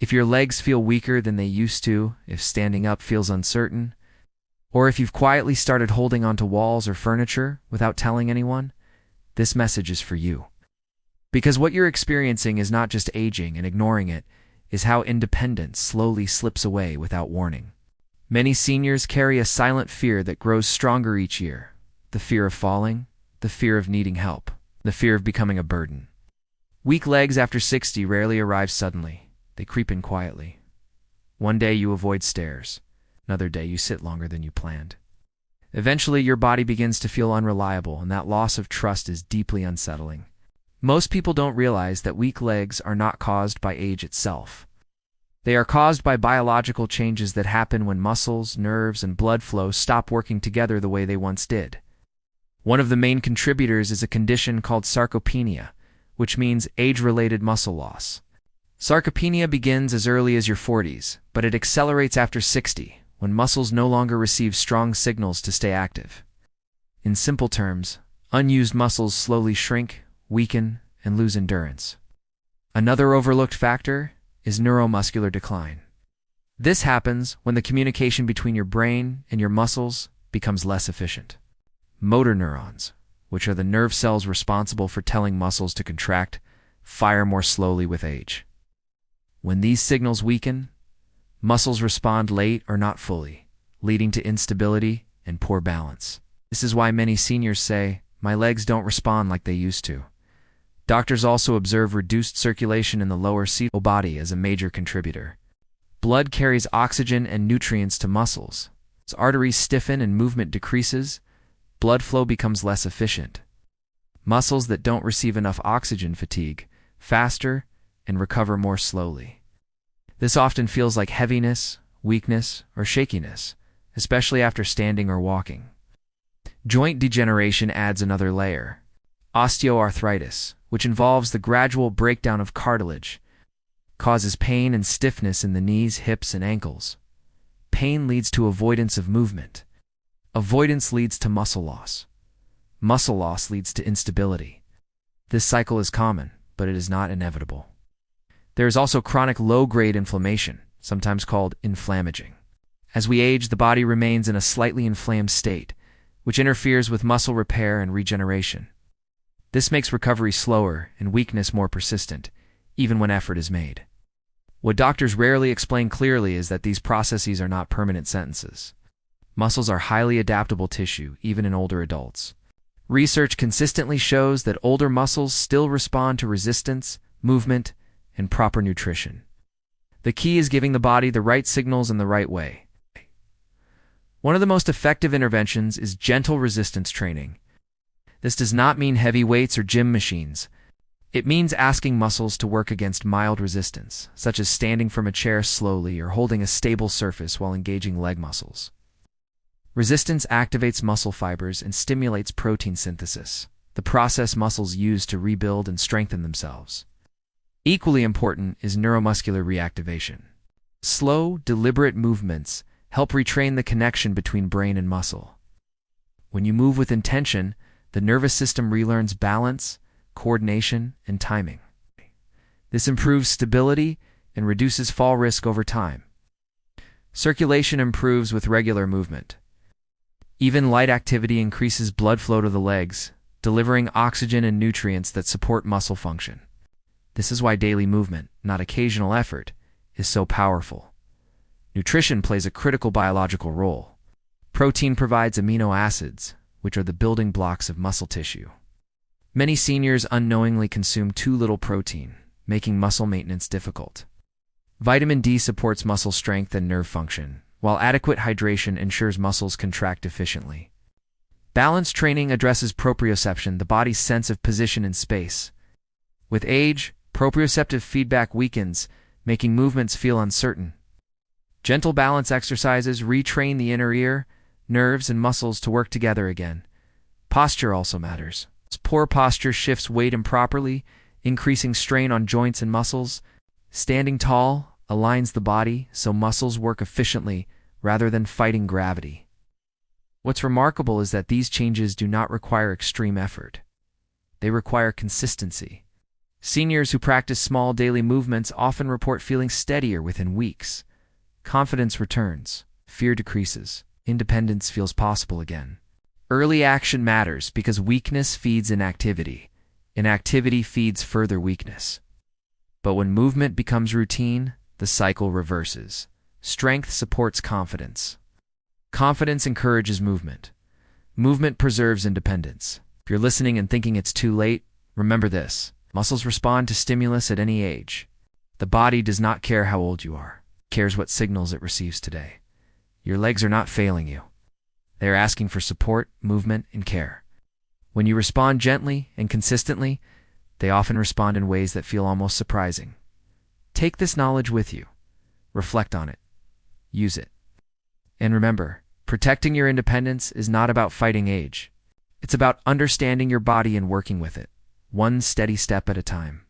If your legs feel weaker than they used to, if standing up feels uncertain, or if you've quietly started holding onto walls or furniture without telling anyone, this message is for you. Because what you're experiencing is not just aging, and ignoring it is how independence slowly slips away without warning. Many seniors carry a silent fear that grows stronger each year. The fear of falling, the fear of needing help, the fear of becoming a burden. Weak legs after 60 rarely arrive suddenly. They creep in quietly. One day you avoid stairs. Another day you sit longer than you planned. Eventually your body begins to feel unreliable, and that loss of trust is deeply unsettling. Most people don't realize that weak legs are not caused by age itself. They are caused by biological changes that happen when muscles, nerves, and blood flow stop working together the way they once did. One of the main contributors is a condition called sarcopenia, which means age-related muscle loss. Sarcopenia begins as early as your 40s, but it accelerates after 60, when muscles no longer receive strong signals to stay active. In simple terms, unused muscles slowly shrink, weaken, and lose endurance. Another overlooked factor is neuromuscular decline. This happens when the communication between your brain and your muscles becomes less efficient. Motor neurons, which are the nerve cells responsible for telling muscles to contract, fire more slowly with age. When these signals weaken, muscles respond late or not fully, leading to instability and poor balance. This is why many seniors say, "My legs don't respond like they used to." Doctors also observe reduced circulation in the lower body as a major contributor. Blood carries oxygen and nutrients to muscles. As arteries stiffen and movement decreases, blood flow becomes less efficient. Muscles that don't receive enough oxygen fatigue faster and recover more slowly. This often feels like heaviness, weakness, or shakiness, especially after standing or walking. Joint degeneration adds another layer. Osteoarthritis, which involves the gradual breakdown of cartilage, causes pain and stiffness in the knees, hips, and ankles. Pain leads to avoidance of movement. Avoidance leads to muscle loss. Muscle loss leads to instability. This cycle is common, but it is not inevitable. There is also chronic low-grade inflammation, sometimes called inflammaging. As we age, the body remains in a slightly inflamed state, which interferes with muscle repair and regeneration. This makes recovery slower and weakness more persistent, even when effort is made. What doctors rarely explain clearly is that these processes are not permanent sentences. Muscles are highly adaptable tissue, even in older adults. Research consistently shows that older muscles still respond to resistance, movement, and proper nutrition. The key is giving the body the right signals in the right way. One of the most effective interventions is gentle resistance training. This does not mean heavy weights or gym machines. It means asking muscles to work against mild resistance, such as standing from a chair slowly or holding a stable surface while engaging leg muscles. Resistance activates muscle fibers and stimulates protein synthesis, the process muscles use to rebuild and strengthen themselves. Equally important is neuromuscular reactivation. Slow, deliberate movements help retrain the connection between brain and muscle. When you move with intention, the nervous system relearns balance, coordination, and timing. This improves stability and reduces fall risk over time. Circulation improves with regular movement. Even light activity increases blood flow to the legs, delivering oxygen and nutrients that support muscle function. This is why daily movement, not occasional effort, is so powerful. Nutrition plays a critical biological role. Protein provides amino acids, which are the building blocks of muscle tissue. Many seniors unknowingly consume too little protein, making muscle maintenance difficult. Vitamin D supports muscle strength and nerve function, while adequate hydration ensures muscles contract efficiently. Balanced training addresses proprioception, the body's sense of position in space. With age, proprioceptive feedback weakens, making movements feel uncertain. Gentle balance exercises retrain the inner ear, nerves, and muscles to work together again. Posture also matters. Poor posture shifts weight improperly, increasing strain on joints and muscles. Standing tall aligns the body so muscles work efficiently rather than fighting gravity. What's remarkable is that these changes do not require extreme effort. They require consistency. Seniors who practice small daily movements often report feeling steadier within weeks. Confidence returns, fear decreases, independence feels possible again. Early action matters because weakness feeds inactivity. Inactivity feeds further weakness. But when movement becomes routine, the cycle reverses. Strength supports confidence. Confidence encourages movement. Movement preserves independence. If you're listening and thinking it's too late, remember this. Muscles respond to stimulus at any age. The body does not care how old you are. It cares what signals it receives today. Your legs are not failing you. They are asking for support, movement, and care. When you respond gently and consistently, they often respond in ways that feel almost surprising. Take this knowledge with you. Reflect on it. Use it. And remember, protecting your independence is not about fighting age. It's about understanding your body and working with it, one steady step at a time.